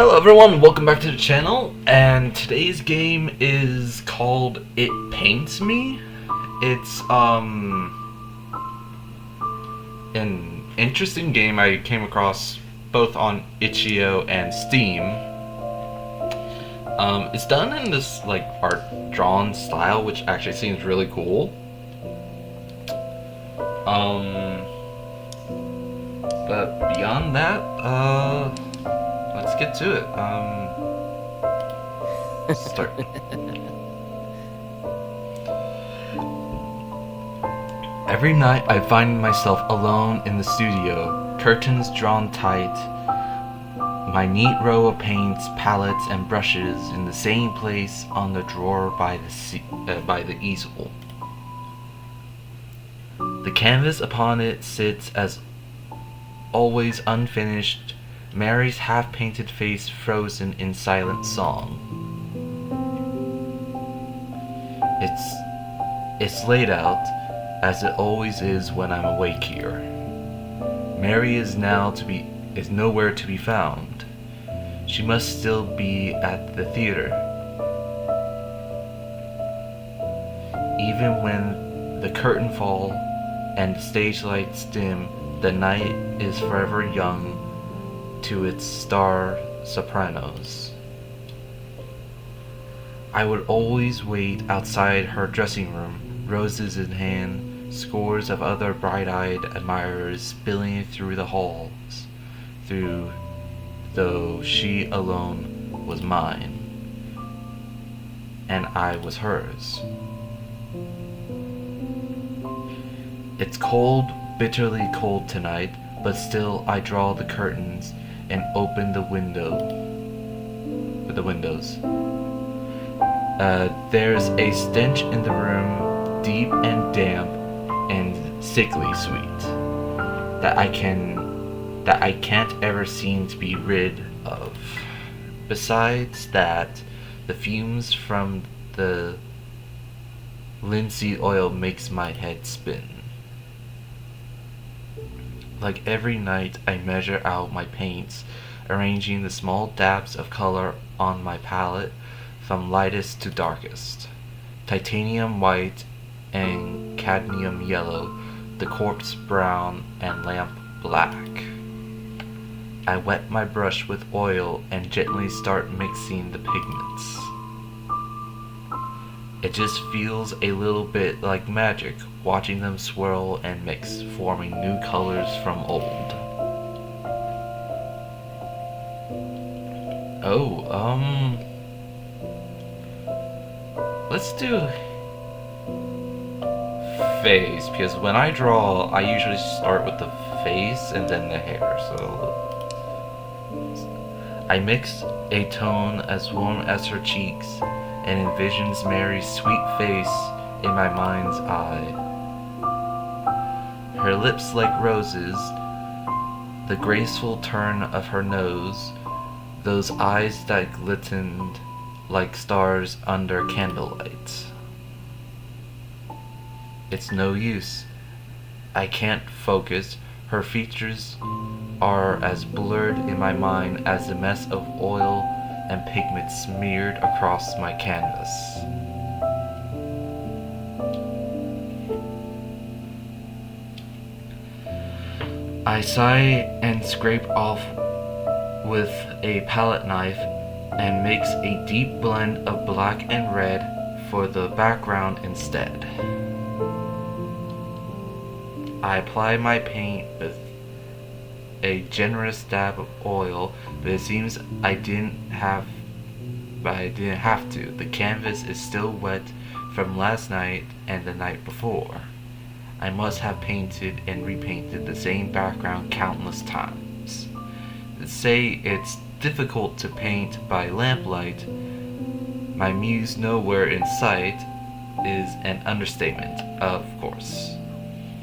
Hello everyone, welcome back to the channel, and today's game is called It Paints Me. It's an interesting game I came across both on itch.io and Steam. It's done in this like art drawn style, which actually seems really cool. But beyond that, let's get to it. Start. Every night I find myself alone in the studio, curtains drawn tight, my neat row of paints, palettes, and brushes in the same place on the drawer by the easel. The canvas upon it sits as always unfinished, Mary's half-painted face frozen in silent song. It's laid out, as it always is when I'm awake here. Mary is nowhere to be found. She must still be at the theater. Even when the curtain fall and the stage lights dim, the night is forever young to its star sopranos. I would always wait outside her dressing room, roses in hand, scores of other bright-eyed admirers spilling through the halls, though she alone was mine, and I was hers. It's cold, bitterly cold tonight, but still I draw the curtains and open the windows. There's a stench in the room, deep and damp and sickly sweet, that I can't ever seem to be rid of. Besides that, the fumes from the linseed oil makes my head spin. Like every night, I measure out my paints, arranging the small dabs of color on my palette from lightest to darkest. Titanium white and cadmium yellow, the corpse brown and lamp black. I wet my brush with oil and gently start mixing the pigments. It just feels a little bit like magic, watching them swirl and mix, forming new colors from old. Let's do face, because when I draw, I usually start with the face and then the hair, so I mix a tone as warm as her cheeks and envisions Mary's sweet face in my mind's eye. Her lips like roses, the graceful turn of her nose, those eyes that glistened like stars under candlelight. It's no use. I can't focus. Her features are as blurred in my mind as the mess of oil and pigment smeared across my canvas. I sigh and scrape off with a palette knife and mix a deep blend of black and red for the background instead. I apply my paint with a generous dab of oil, but it seems I didn't have to. The canvas is still wet from last night and the night before. I must have painted and repainted the same background countless times. To say it's difficult to paint by lamplight, my muse nowhere in sight, is an understatement, of course.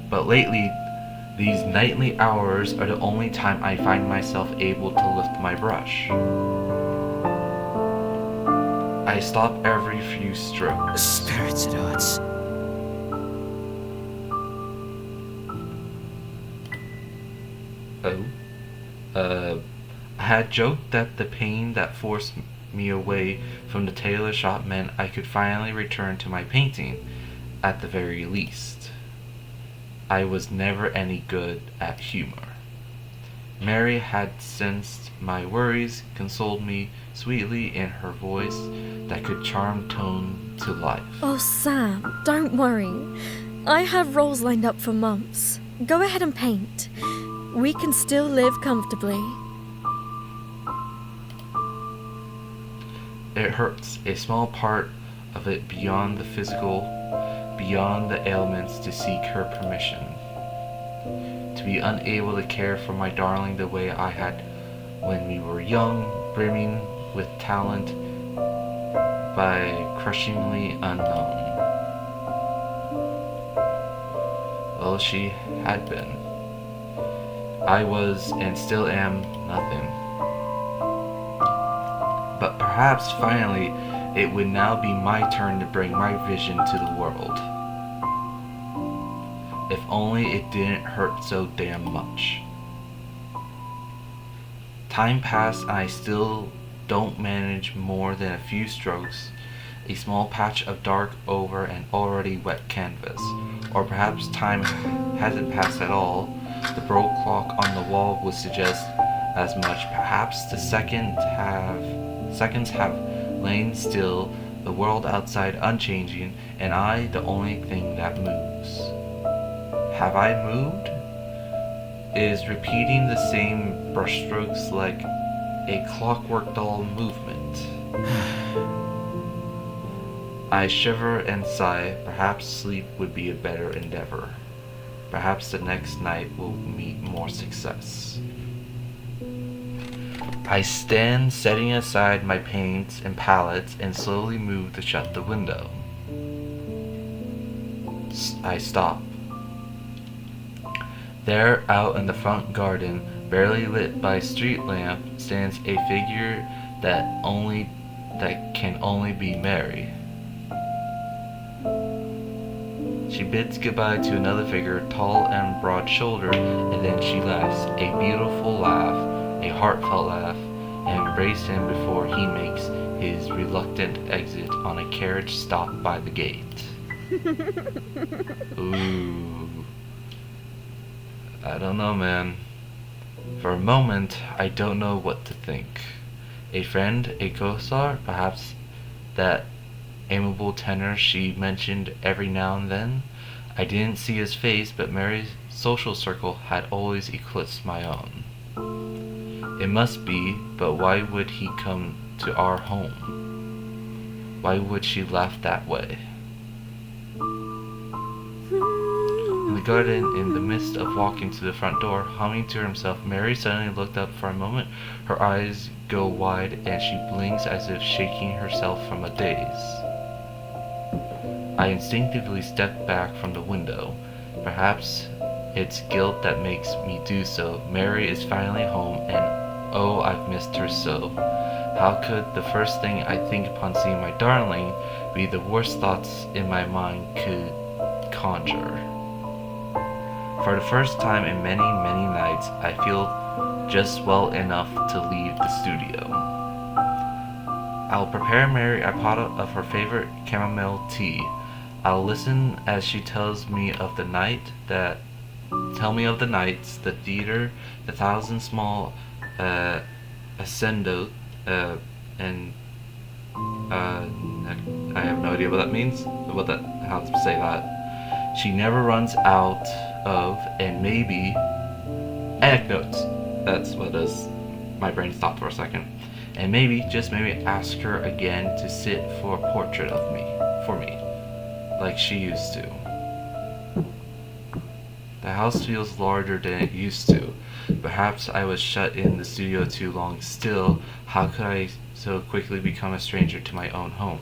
But lately, these nightly hours are the only time I find myself able to lift my brush. I stop every few strokes. Spirits at odds. I had joked that the pain that forced me away from the tailor shop meant I could finally return to my painting, at the very least. I was never any good at humor. Mary had sensed my worries, consoled me sweetly in her voice that could charm tone to life. Oh, Sam, don't worry. I have roles lined up for months. Go ahead and paint. We can still live comfortably. It hurts, a small part of it beyond the physical, beyond the ailments, to seek her permission. To be unable to care for my darling the way I had when we were young, brimming with talent, by crushingly unknown. Well, she had been. I was and still am nothing. But perhaps finally it would now be my turn to bring my vision to the world. If only it didn't hurt so damn much. Time passed and I still don't manage more than a few strokes, a small patch of dark over an already wet canvas. Or perhaps time hasn't passed at all. The broke clock on the wall would suggest as much. Perhaps the seconds have lain still, the world outside unchanging, and I the only thing that moves. Have I moved? Is repeating the same brushstrokes like a clockwork doll movement? I shiver and sigh. Perhaps sleep would be a better endeavor. Perhaps the next night will meet more success. I stand setting aside my paints and palettes and slowly move to shut the window. I stop. There, out in the front garden, barely lit by a street lamp, stands a figure that can only be Mary. She bids goodbye to another figure, tall and broad-shouldered, and then she laughs, a beautiful laugh, a heartfelt laugh, and embraces him before he makes his reluctant exit on a carriage stopped by the gate. Ooh. I don't know, man. For a moment, I don't know what to think. A friend, a co-star, perhaps that amiable tenor she mentioned every now and then. I didn't see his face, but Mary's social circle had always eclipsed my own. It must be, but why would he come to our home? Why would she laugh that way? In the garden, in the midst of walking to the front door, humming to herself, Mary suddenly looked up for a moment. Her eyes go wide and she blinks as if shaking herself from a daze. I instinctively step back from the window. Perhaps it's guilt that makes me do so. Mary is finally home, and oh, I've missed her so. How could the first thing I think upon seeing my darling be the worst thoughts in my mind could conjure? For the first time in many, many nights, I feel just well enough to leave the studio. I'll prepare Mary a pot of her favorite chamomile tea. I'll listen as she tells me of the nights, the theater, the thousand small ascendo, and I have no idea what that means. How to say that? She never runs out of, and maybe anecdotes. That's what does. My brain stopped for a second. And maybe, just maybe, ask her again to sit for a portrait of me, for me, like she used to. The house feels larger than it used to. Perhaps I was shut in the studio too long. Still, how could I so quickly become a stranger to my own home?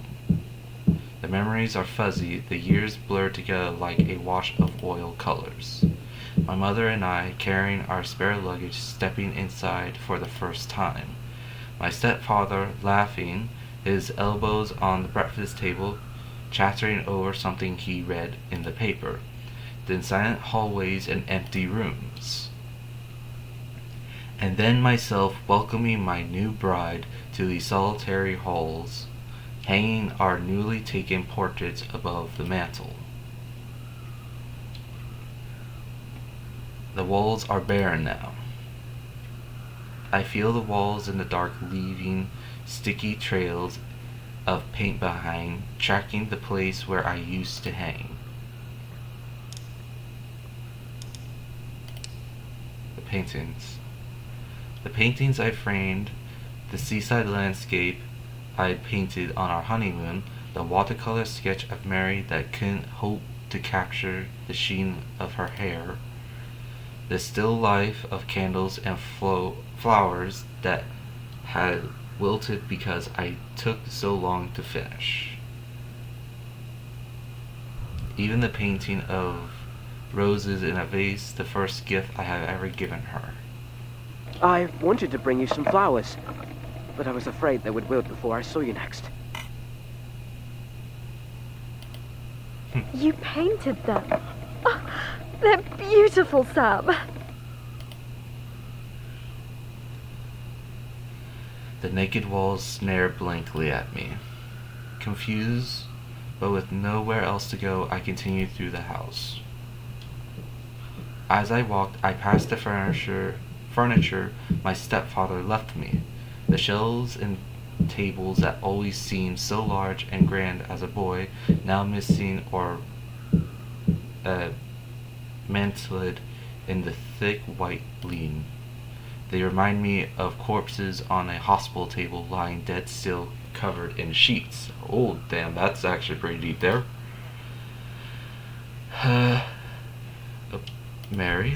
The memories are fuzzy, the years blur together like a wash of oil colors. My mother and I, carrying our spare luggage, stepping inside for the first time. My stepfather laughing, his elbows on the breakfast table, chattering over something he read in the paper. Then silent hallways and empty rooms. and then myself welcoming my new bride to these solitary halls, hanging our newly taken portraits above the mantel. The walls are barren now. I feel the walls in the dark, leaving sticky trails of paint behind, tracking the place where I used to hang. The paintings. The paintings I framed, the seaside landscape I had painted on our honeymoon, the watercolor sketch of Mary that couldn't hope to capture the sheen of her hair, the still life of candles and flowers that had wilted because I took so long to finish. Even the painting of roses in a vase, the first gift I have ever given her. I wanted to bring you some flowers, but I was afraid they would wilt before I saw you next. You painted them. Oh, they're beautiful, Sam. The naked walls stared blankly at me. Confused, but with nowhere else to go, I continued through the house. As I walked, I passed the furniture my stepfather left me. The shelves and tables that always seemed so large and grand as a boy, now missing or mantled in the thick white lean. They remind me of corpses on a hospital table lying dead still, covered in sheets. Oh, damn, that's actually pretty deep there. Mary?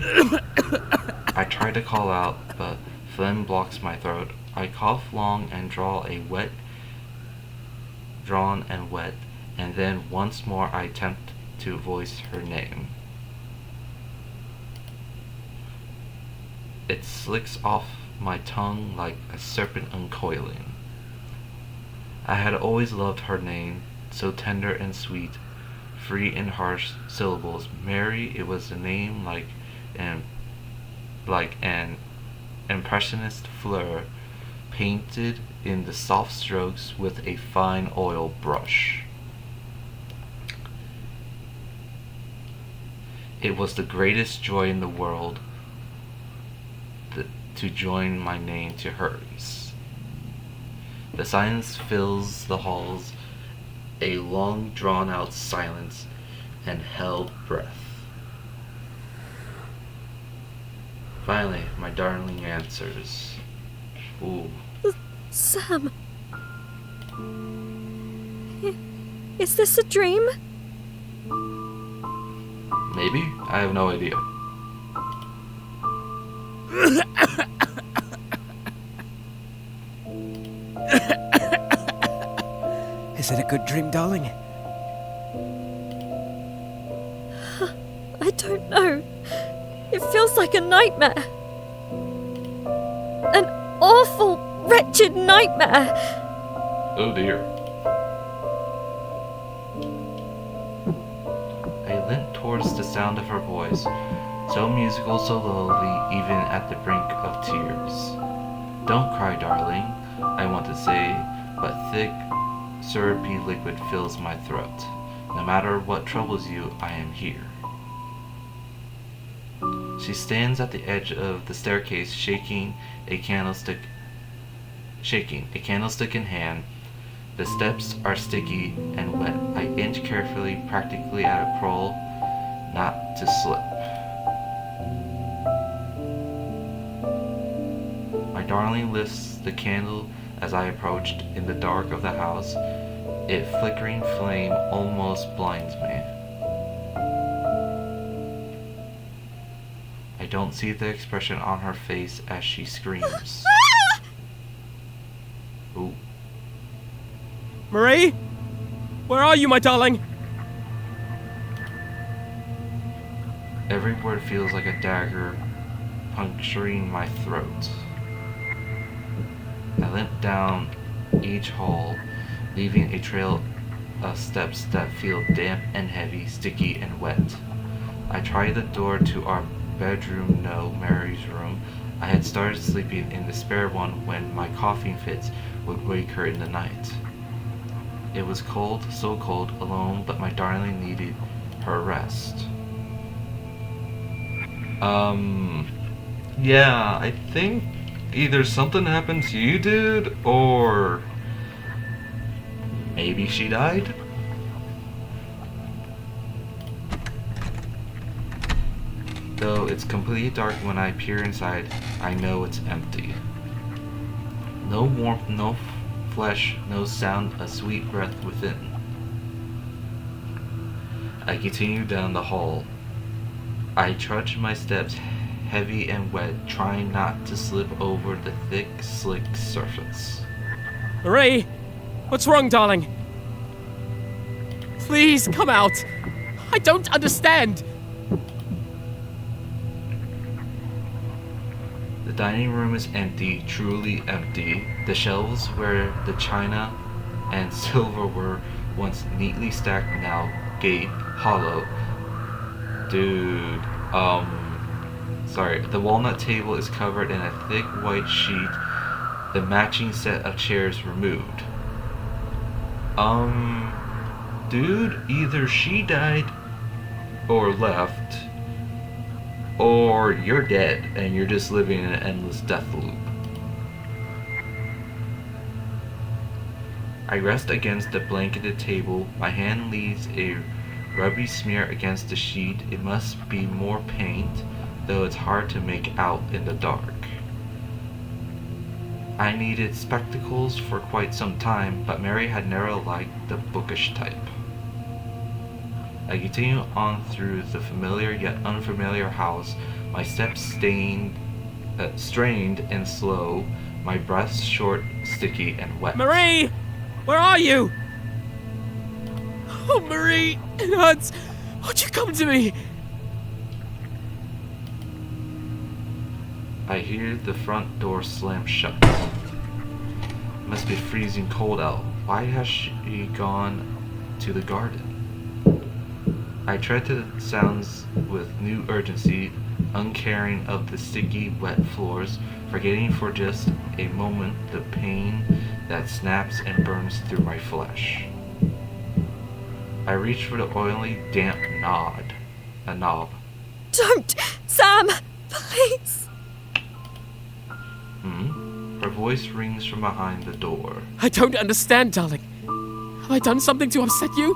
I try to call out, but phlegm blocks my throat. I cough long and drawn and wet, and then once more I attempt to voice her name. It slicks off my tongue like a serpent uncoiling. I had always loved her name, so tender and sweet, free in harsh syllables. Mary, it was a name like an impressionist fleur, painted in the soft strokes with a fine oil brush. It was the greatest joy in the world to join my name to hers. The silence fills the halls, a long drawn-out silence and held breath. Finally, my darling answers. Ooh. Sam. Is this a dream? Maybe? I have no idea. Is it a good dream, darling? I don't know. It feels like a nightmare. An awful, wretched nightmare. Oh dear. I leant towards the sound of her voice, so musical, so lovely, even at the brink of tears. Don't cry, darling, I want to say, but thick, syrupy liquid fills my throat. No matter what troubles you, I am here. She stands at the edge of the staircase, shaking a candlestick in hand. The steps are sticky and wet. I inch carefully, practically at a crawl, not to slip. My darling lifts the candle as I approached. In the dark of the house, its flickering flame almost blinds me. I don't see the expression on her face as she screams. Ooh. Marie? Where are you, my darling? Every word feels like a dagger puncturing my throat. I limp down each hall, leaving a trail of steps that feel damp and heavy, sticky and wet. I try the door to our bedroom, no, Mary's room. I had started sleeping in the spare one when my coughing fits would wake her in the night. It was cold, so cold, alone, but my darling needed her rest. Yeah, I think either something happened to you, dude, or maybe she died? Though it's completely dark when I peer inside, I know it's empty. No warmth, no flesh, no sound, a sweet breath within. I continue down the hall. I trudge my steps heavy and wet, trying not to slip over the thick, slick surface. Marie! What's wrong, darling? Please, come out! I don't understand! The dining room is empty, truly empty. The shelves where the china and silver were once neatly stacked now gape, hollow. Dude, sorry. The walnut table is covered in a thick white sheet, the matching set of chairs removed. Dude, either she died or left, or you're dead and you're just living in an endless death loop. I rest against the blanketed table. My hand leaves a rubby smear against the sheet. It must be more paint, though it's hard to make out in the dark. I needed spectacles for quite some time, but Mary had never liked the bookish type. I continue on through the familiar yet unfamiliar house, my steps strained and slow, my breath short, sticky, and wet. Marie! Where are you? Oh, Marie! It hurts! Won't you come to me? I hear the front door slam shut. It must be freezing cold out. Why has she gone to the garden? I tread to the sounds with new urgency, uncaring of the sticky, wet floors, forgetting for just a moment the pain that snaps and burns through my flesh. I reach for the oily, damp knob. Don't! Sam! Please! Her voice rings from behind the door. I don't understand, darling. Have I done something to upset you?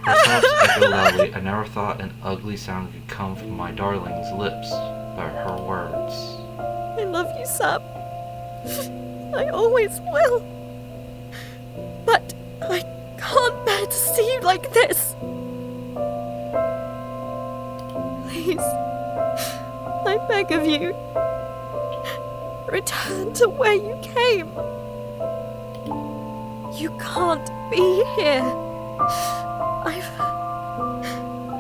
Her sobs echo loudly. I never thought an ugly sound could come from my darling's lips, but her words. I love you, Sam. I always will. But I can't bear to see you like this. Please, I beg of you, return to where you came. You can't be here.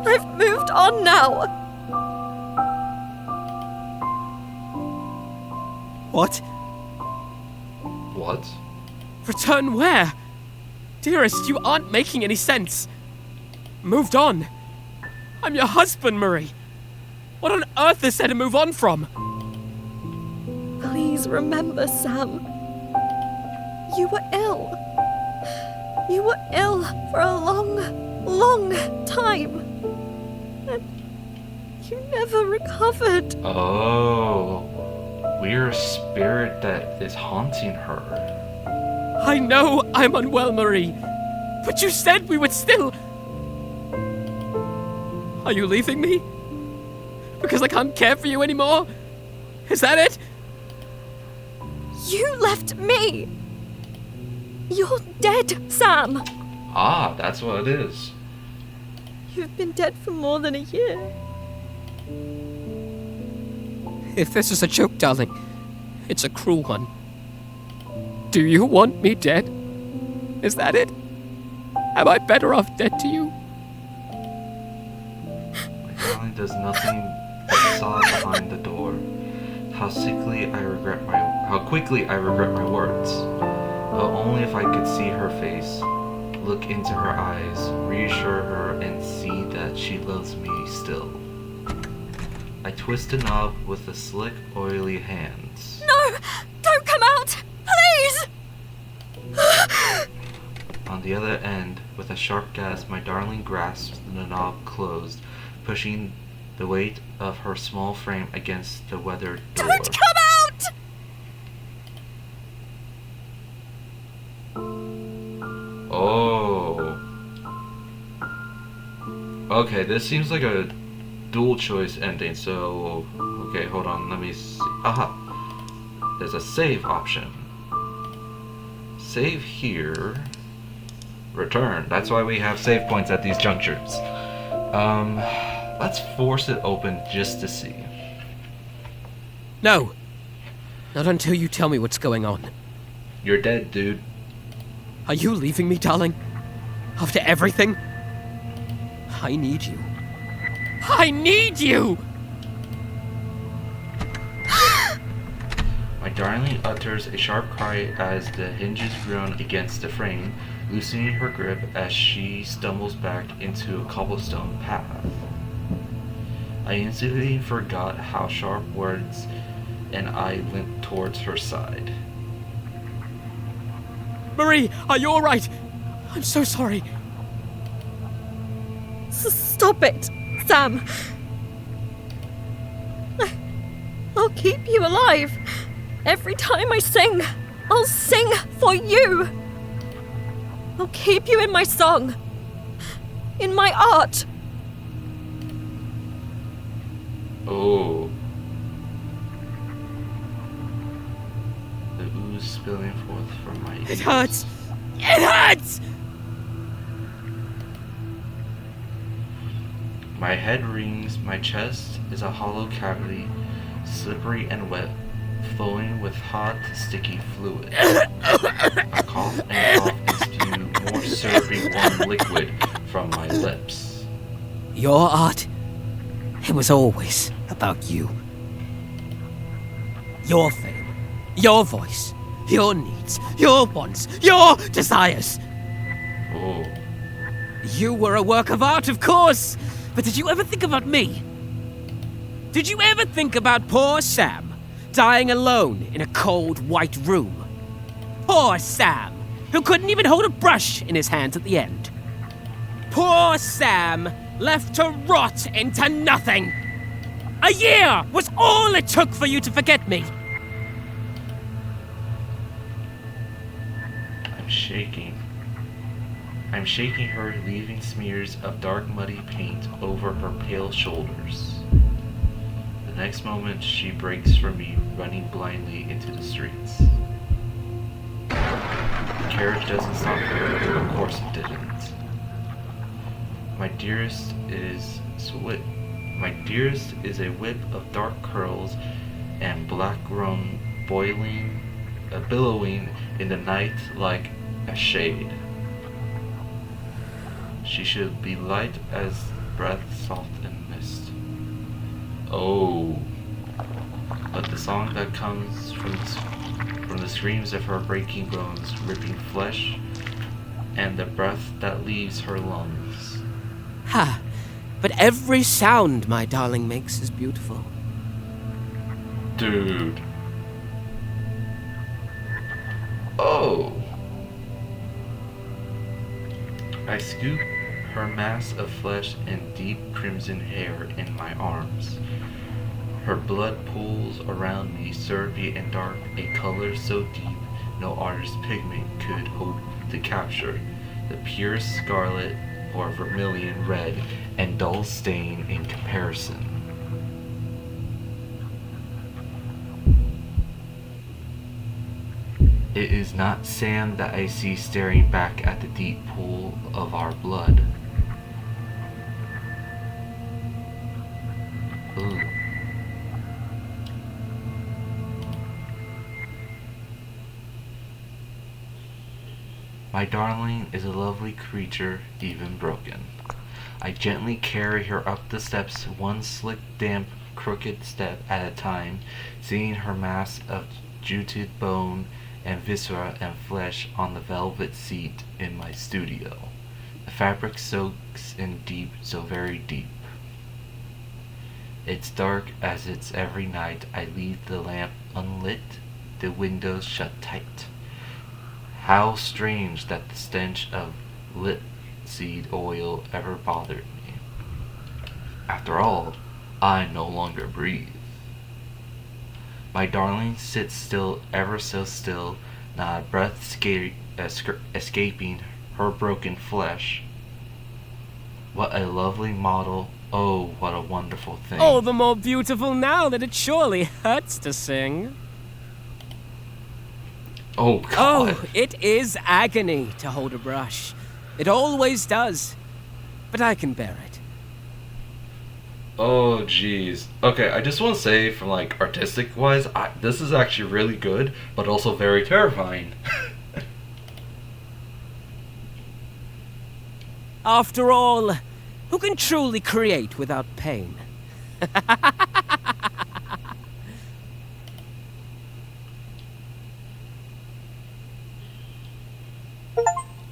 I've moved on now. What? What? Return where? Dearest, you aren't making any sense. Moved on? I'm your husband, Marie. What on earth is there to move on from? Please remember, Sam. You were ill. You were ill for a long, long time. And you never recovered. Oh. We're a spirit that is haunting her. I know I'm unwell, Marie. But you said we would still... Are you leaving me? Because I can't care for you anymore? Is that it? You left me. You're dead, Sam. Ah, that's what it is. You've been dead for more than a year. If this is a joke, darling, it's a cruel one. Do you want me dead? Is that it? Am I better off dead to you? My darling does nothing but sob behind the door. How quickly I regret my words. Oh, only if I could see her face, look into her eyes, reassure her, and see that she loves me still. I twist the knob with the slick, oily hands. No! Don't come out! Please! On the other end, with a sharp gasp, my darling grasps the knob closed, pushing the weight of her small frame against the weathered door. Don't come out! Oh. Okay, this seems like a dual choice ending, so... Okay, hold on, let me see. Aha! There's a save option. Save here. Return. That's why we have save points at these junctures. Let's force it open just to see. No. Not until you tell me what's going on. You're dead, dude. Are you leaving me, darling? After everything? I need you. I need you! My darling utters a sharp cry as the hinges groan against the frame, loosening her grip as she stumbles back into a cobblestone path. I instantly forgot how sharp words and I limped towards her side. Marie, are you alright? I'm so sorry. Stop it, Sam. I'll keep you alive. Every time I sing, I'll sing for you. I'll keep you in my song, in my art. Oh. The ooze spilling forth from my ears. It hurts! It hurts! My head rings, my chest is a hollow cavity, slippery and wet, flowing with hot, sticky fluid. I cough and cough and spew more syrupy warm liquid from my lips. Your art, it was always about you. Your fame, your voice, your needs, your wants, your desires. Oh. You were a work of art, of course, but did you ever think about me? Did you ever think about poor Sam, dying alone in a cold, white room? Poor Sam, who couldn't even hold a brush in his hands at the end. Poor Sam, left to rot into nothing. A year was all it took for you to forget me. I'm shaking. I'm shaking her, leaving smears of dark, muddy paint over her pale shoulders. The next moment, she breaks from me, running blindly into the streets. The carriage doesn't stop her. Of course it didn't. My dearest is a whip of dark curls and black rum billowing in the night like a shade. She should be light as breath, soft and mist. Oh, but the song that comes from the screams of her breaking bones, ripping flesh, and the breath that leaves her lungs. Ha! But every sound my darling makes is beautiful. Dude. Oh. I scoop her mass of flesh and deep crimson hair in my arms. Her blood pools around me, syrupy and dark, a color so deep no artist's pigment could hope to capture. The purest scarlet or vermilion red and dull stain in comparison. It is not Sam that I see staring back at the deep pool of our blood. Ooh. My darling is a lovely creature, even broken. I gently carry her up the steps, one slick, damp, crooked step at a time, seeing her mass of jutted bone and viscera and flesh on the velvet seat in my studio. The fabric soaks in deep, so very deep. It's dark as it's every night. I leave the lamp unlit, the windows shut tight. How strange that the stench of lit seed oil ever bothered me. After all, I no longer breathe. My darling sits still, ever so still, not a breath escaping her broken flesh. What a lovely model. Oh, what a wonderful thing. All the more beautiful now that it surely hurts to sing. Oh, God. Oh, it is agony to hold a brush. It always does. But I can bear it. Oh, jeez. Okay, I just want to say, from like artistic wise, this is actually really good, but also very terrifying. After all, who can truly create without pain?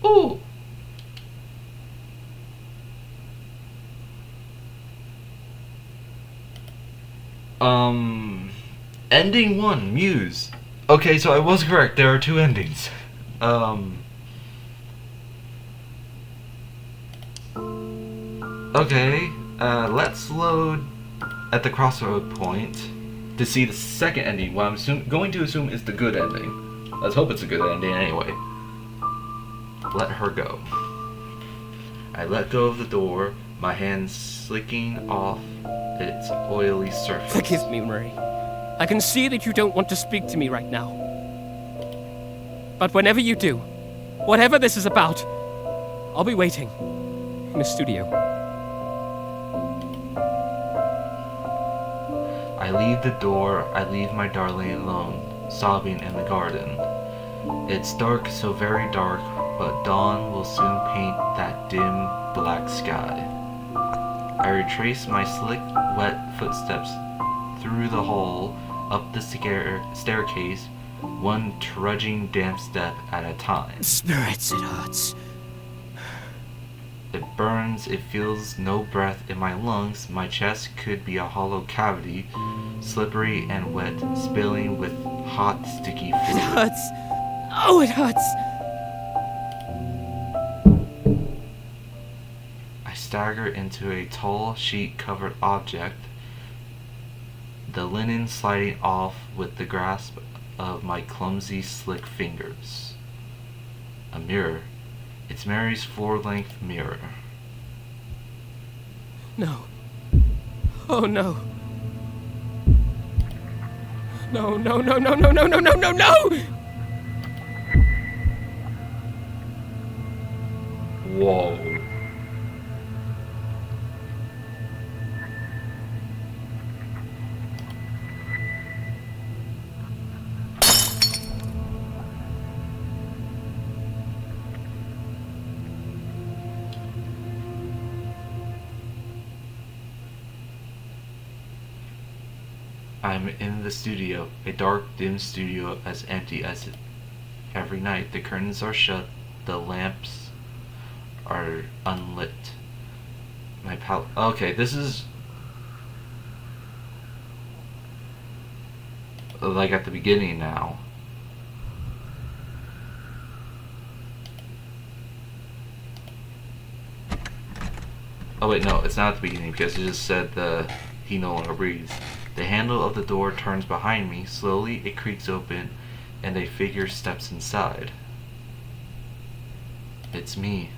Ooh. Ending 1, Muse. Okay, so I was correct. There are 2 endings. Okay, let's load at the crossroad point to see the second ending. What I'm going to assume is the good ending. Let's hope it's a good ending anyway. Let her go. I let go of the door, my hands slicking off its oily surface. Forgive me, Marie. I can see that you don't want to speak to me right now. But whenever you do, whatever this is about, I'll be waiting in the studio. I leave the door, I leave my darling alone, sobbing in the garden. It's dark, so very dark, but dawn will soon paint that dim, black sky. I retrace my slick, wet footsteps through the hall, up the staircase, one trudging damp step at a time. Spirits, it hurts. It burns, it feels no breath in my lungs, my chest could be a hollow cavity, slippery and wet, spilling with hot, sticky It fluid. hurts. Oh, it hurts. I stagger into a tall, sheet-covered object, the linen sliding off with the grasp of my clumsy, slick fingers. A mirror. It's Mary's floor-length mirror. No. Oh, no. No, no, no, no, no, no, no, no, no, no! Whoa. I'm in the studio, a dark, dim studio as empty as every night. The curtains are shut, the lamps are unlit. My okay, this is like at the beginning now. Oh wait, no, it's not at the beginning because it just said he no longer breathes. The handle of the door turns behind me. Slowly it creaks open and a figure steps inside. It's me.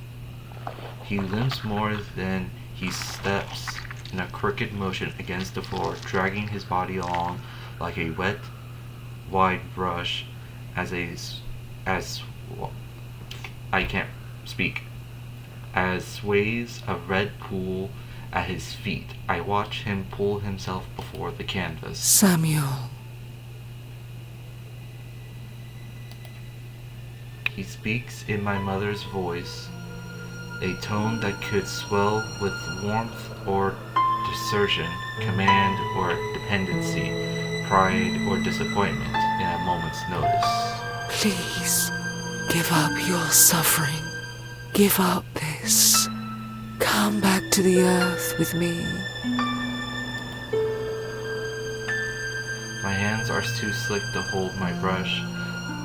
He limps more than he steps in a crooked motion against the floor, dragging his body along like a wet, wide brush as I can't speak. As sways a red pool at his feet, I watch him pull himself before the canvas. Samuel. He speaks in my mother's voice, a tone that could swell with warmth or desertion, command or dependency, pride or disappointment in a moment's notice. Please, give up your suffering. Give up this. Come back to the earth with me. My hands are too slick to hold my brush.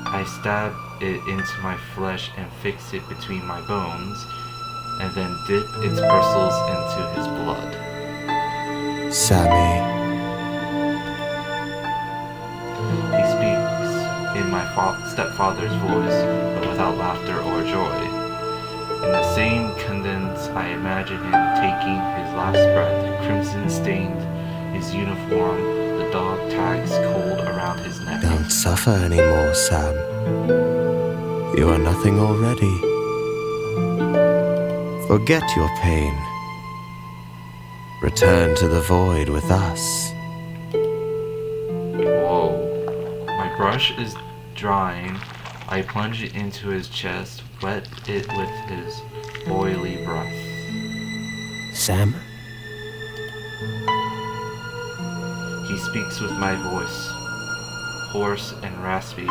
I stab it into my flesh and fix it between my bones, and then dip its bristles into his blood. Sammy, He speaks in my stepfather's voice, but without laughter or joy. In the same cadence, I imagine him taking his last breath, crimson-stained, his uniform, the dog tags cold around his neck. don't suffer anymore, Sam. You are nothing already. Forget your pain. Return to the void with us. Whoa. My brush is drying. I plunge it into his chest, wet it with his oily breath. Sam? He speaks with my voice, hoarse and raspy,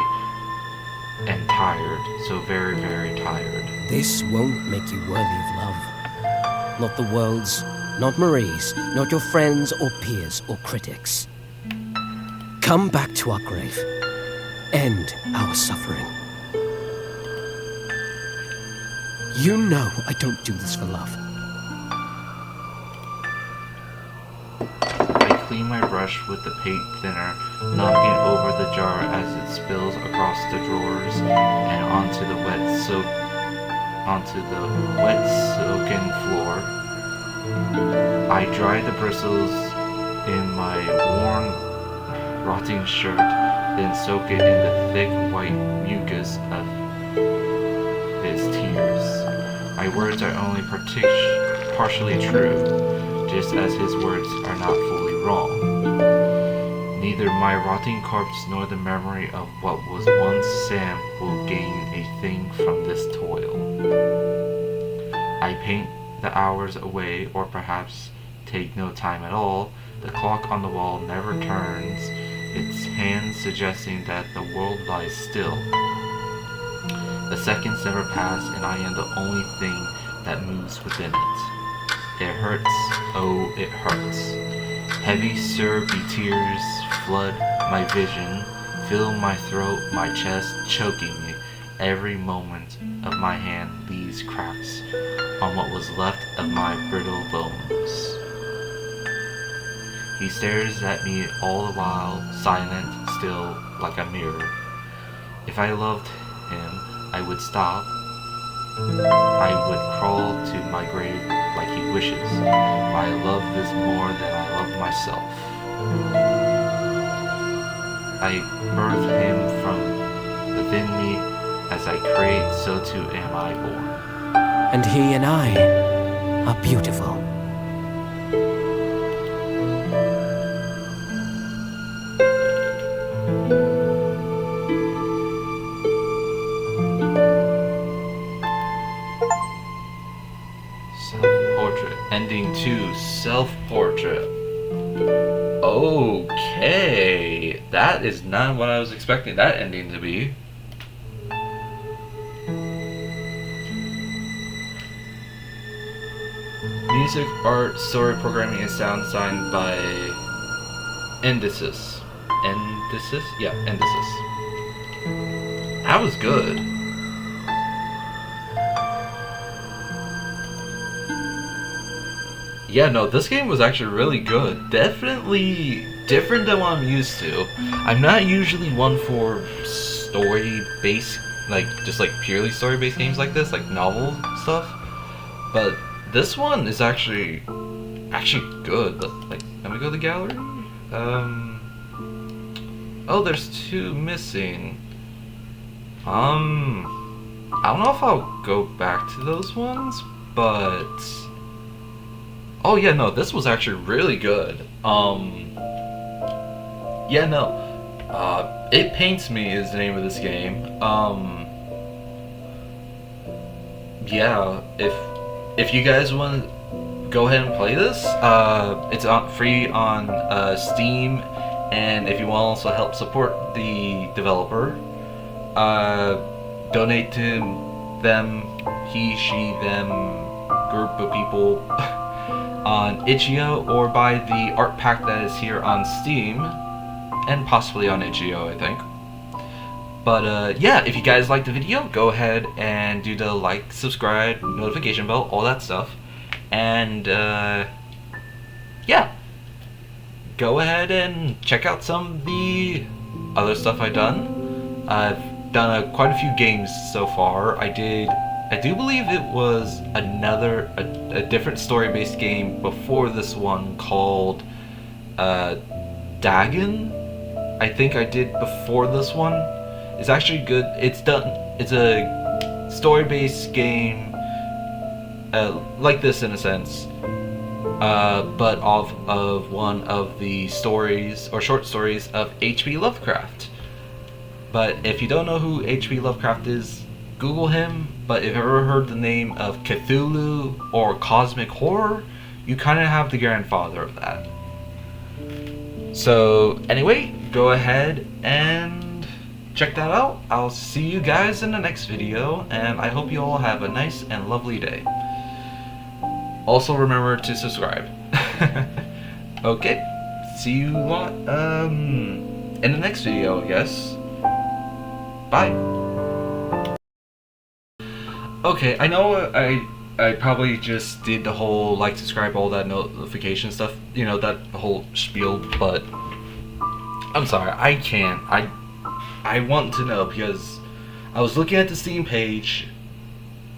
and tired, so very, very tired. This won't make you worthy of love. Not the world's, not Marie's, not your friends or peers or critics. Come back to our grave. End our suffering. You know I don't do this for love. I clean my brush with the paint thinner, knocking over the jar as it spills across the drawers and onto the wet silken floor. I dry the bristles in my worn, rotting shirt, then soak it in the thick white mucus of his tears. My words are only partially true, just as his words are not fully wrong. Neither my rotting corpse nor the memory of what was once Sam will gain a thing from this toil. I paint the hours away, or perhaps take no time at all. The clock on the wall never turns, its hands suggesting that the world lies still. The seconds never pass, and I am the only thing that moves within it. It hurts, oh, it hurts. Heavy syrupy tears flood my vision, fill my throat, my chest, choking me. Every moment of my hand leaves cracks on what was left of my brittle bones. He stares at me all the while, silent, still, like a mirror. If I loved him, I would stop. I would crawl to my grave like he wishes, but I love this more than I love myself. I birth him from within me, as I create, so too am I born. And he and I are beautiful. Self-portrait. Ending 2. Self-portrait. Okay. That is not what I was expecting that ending to be. Music, art, story, programming, and sound designed by Endisis. Endisis? Yeah, Endisis. That was good. Yeah, no, this game was actually really good. Definitely different than what I'm used to. I'm not usually one for story-based, like, just like purely story-based games like this, like novel stuff. But this one is actually good. Like, let me go to the gallery. Oh, there's 2 missing. I don't know if I'll go back to those ones, but oh yeah, no, this was actually really good. Yeah, no. It Paints Me is the name of this game. Yeah, if you guys want to go ahead and play this, it's free on Steam, and if you want to also help support the developer, donate to them, he, she, them group of people on Itch.io, or buy the art pack that is here on Steam, and possibly on itch.io, I think. But yeah, if you guys liked the video, go ahead and do the like, subscribe, notification bell, all that stuff. And yeah, go ahead and check out some of the other stuff I've done. I've done quite a few games so far. I do believe it was a different story-based game before this one called Dagon. I think I did before this one. It's actually good. It's a story-based game like this in a sense, but off of one of the stories or short stories of H.P. Lovecraft. But if you don't know who H.P. Lovecraft is, Google him. But if you've ever heard the name of Cthulhu or cosmic horror, you kind of have the grandfather of that. So anyway, go ahead and check that out. I'll see you guys in the next video, and I hope you all have a nice and lovely day. Also remember to subscribe. Okay, see you in the next video, I guess. Bye. Okay, I know I probably just did the whole like, subscribe, all that notification stuff, you know, that whole spiel, but I'm sorry, I can't. I want to know, because I was looking at the Steam page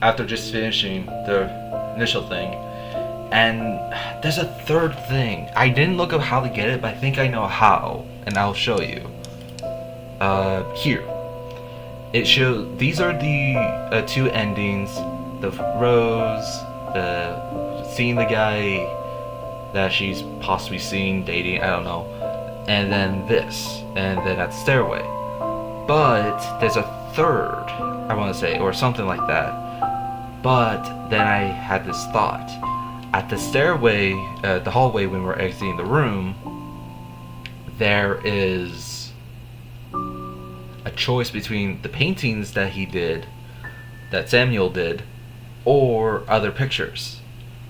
after just finishing the initial thing, and there's a third thing. I didn't look up how to get it, but I think I know how, and I'll show you. Here. It shows, these are the two endings, the Rose, seeing the guy that she's possibly seeing, dating, I don't know, and then this, and then that stairway. But there's a third, I want to say, or something like that. But then I had this thought. At the stairway, the hallway when we're exiting the room, there is a choice between the paintings that he did, that Samuel did, or other pictures.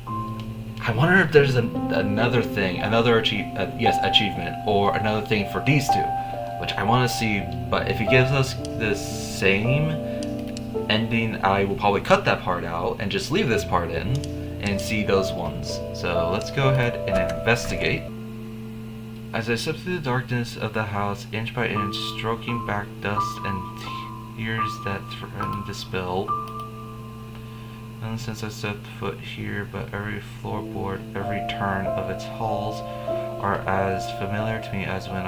I wonder if there's another thing, achievement, or another thing for these two, which I want to see. But if he gives us the same ending, I will probably cut that part out and just leave this part in and see those ones. So let's go ahead and investigate. As I step through the darkness of the house, inch by inch, stroking back dust and tears that threaten to spill. And since I set foot here, but every floorboard, every turn of its halls are as familiar to me as when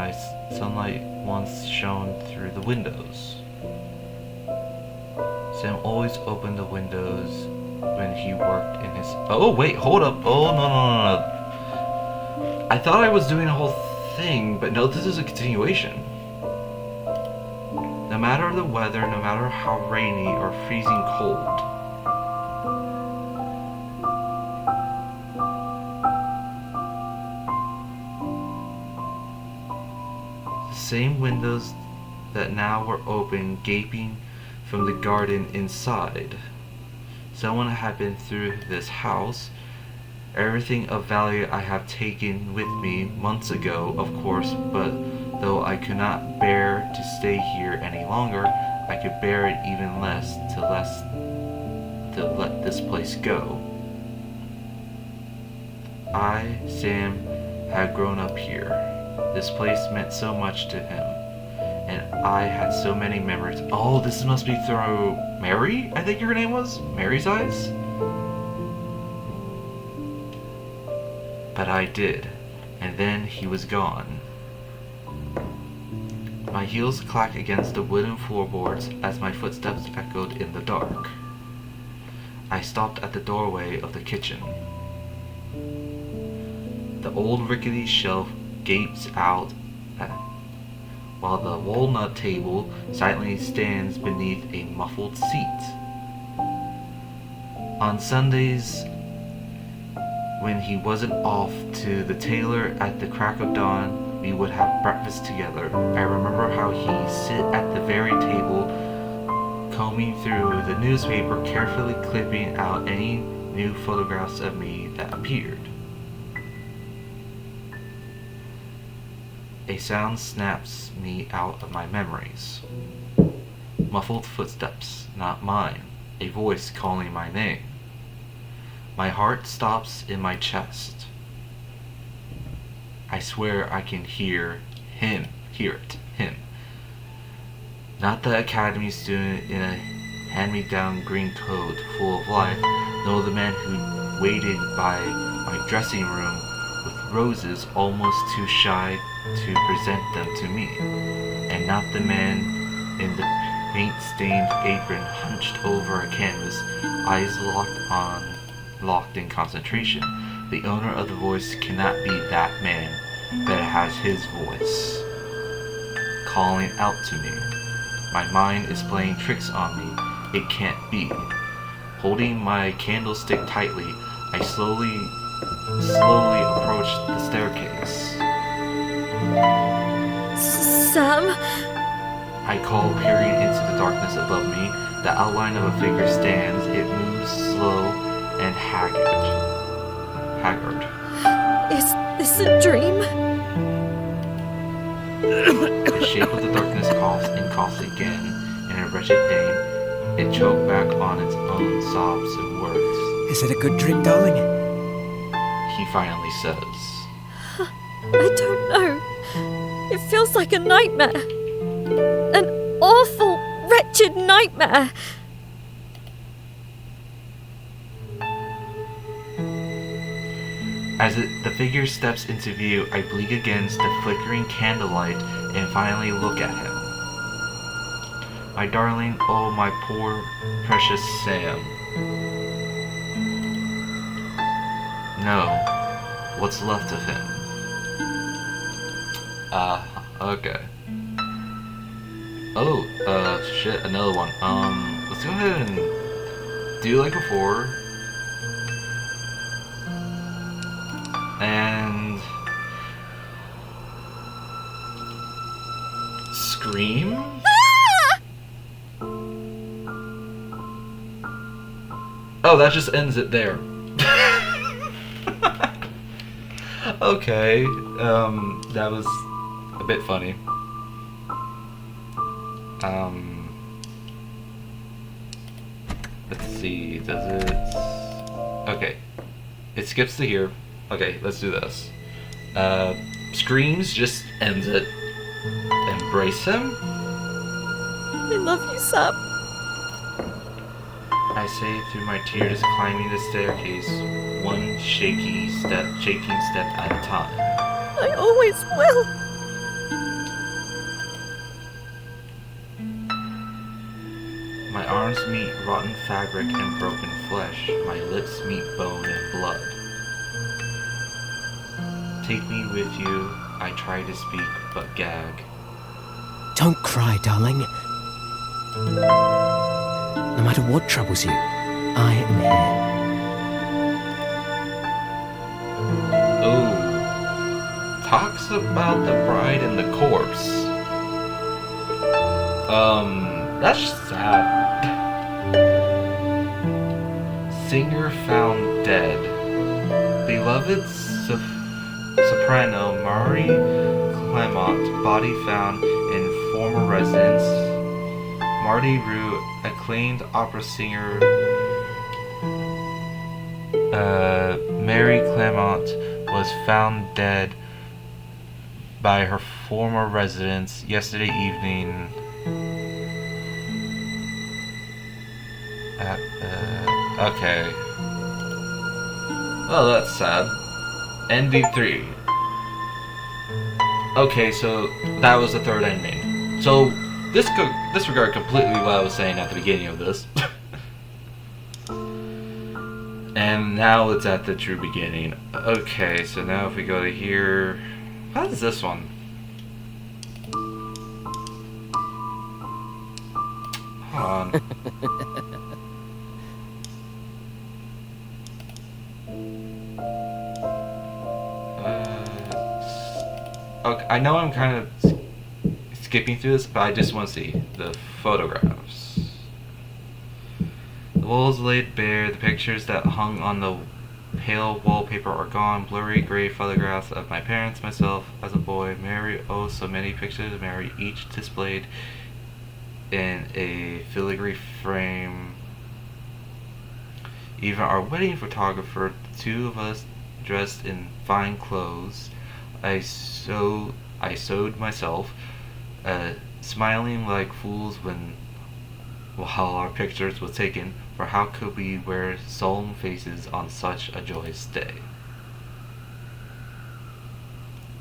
sunlight once shone through the windows. Sam always opened the windows when he worked in his... Oh wait, hold up. Oh no. I thought I was doing a whole thing, but no, this is a continuation. No matter the weather, no matter how rainy or freezing cold, the same windows that now were open, gaping from the garden inside. Someone had been through this house. Everything of value I have taken with me months ago, of course, but though I could not bear to stay here any longer, I could bear it even less to let this place go. I, Sam, had grown up here. This place meant so much to him, and I had so many memories. Oh, this must be through Mary, I think her name was? Mary's eyes? But I did, and then he was gone. My heels clacked against the wooden floorboards as my footsteps echoed in the dark. I stopped at the doorway of the kitchen. The old rickety shelf gapes out while the walnut table silently stands beneath a muffled seat. On Sundays, when he wasn't off to the tailor at the crack of dawn, we would have breakfast together. I remember how he'd sit at the very table, combing through the newspaper, carefully clipping out any new photographs of me that appeared. A sound snaps me out of my memories. Muffled footsteps, not mine. A voice calling my name. My heart stops in my chest. I swear I can hear him. Hear it. Him. Not the academy student in a hand-me-down green coat full of life. No, the man who waited by my dressing room with roses, almost too shy to present them to me. And not the man in the paint-stained apron hunched over a canvas, eyes locked in concentration. The owner of the voice cannot be that man, but it has his voice calling out to me. My mind is playing tricks on me. It can't be. Holding my candlestick tightly, I slowly approach the staircase. Sam? I call, peering into the darkness above me. The outline of a figure stands. It moves slow and haggard. Is this a dream? The shape of the darkness coughs and coughs again in a wretched pain. It choked back on its own sobs and words. Is it a good dream, darling? He finally says. I don't know. It feels like a nightmare. An awful, wretched nightmare. As the figure steps into view, I blink against the flickering candlelight and finally look at him. My darling, oh my poor, precious Sam. No, what's left of him? Okay. Oh, shit, another one. Let's go ahead and do like before. And scream? Oh, that just ends it there. Okay, that was a bit funny. Let's see, does it... Okay, it skips to here. Okay, let's do this. Screams just ends it. Embrace him? I love you, Sam. I say through my tears, climbing the staircase, one shaking step at a time. I always will. My arms meet rotten fabric and broken flesh. My lips meet bone and blood. Take me with you. I try to speak, but gag. Don't cry, darling. No matter what troubles you, I am here. Oh. Talks about the bride and the corpse. That's sad. Singer found dead. Beloved soprano Marie Clement, body found in former residence. Marty Rue, acclaimed opera singer Mary Clement, was found dead by her former residence yesterday evening at okay. Oh, that's sad. ND3. Okay, so that was the third ending. So this could disregard completely what I was saying at the beginning of this. And now it's at the true beginning. Okay, so now if we go to here, what is this one? Hold on. Okay, I know I'm kind of skipping through this, but I just want to see the photographs. The walls laid bare, the pictures that hung on the pale wallpaper are gone. Blurry gray photographs of my parents, myself as a boy, Mary. Oh, so many pictures of Mary, each displayed in a filigree frame. Even our wedding photographer, the two of us dressed in fine clothes. I sewed myself, smiling like fools while our pictures was taken, for how could we wear solemn faces on such a joyous day?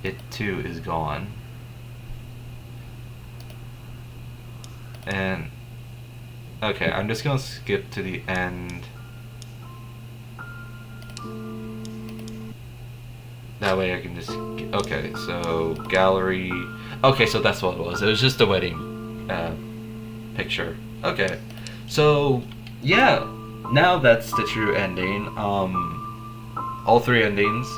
It too is gone. And okay, I'm just gonna skip to the end. That way I can just okay, so gallery. Okay, so that's what it was. It was just a wedding picture. Okay, so yeah, now that's the true ending. All three endings.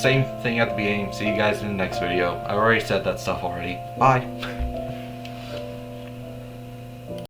Same thing at the beginning. See you guys in the next video. I already said that stuff already. Bye.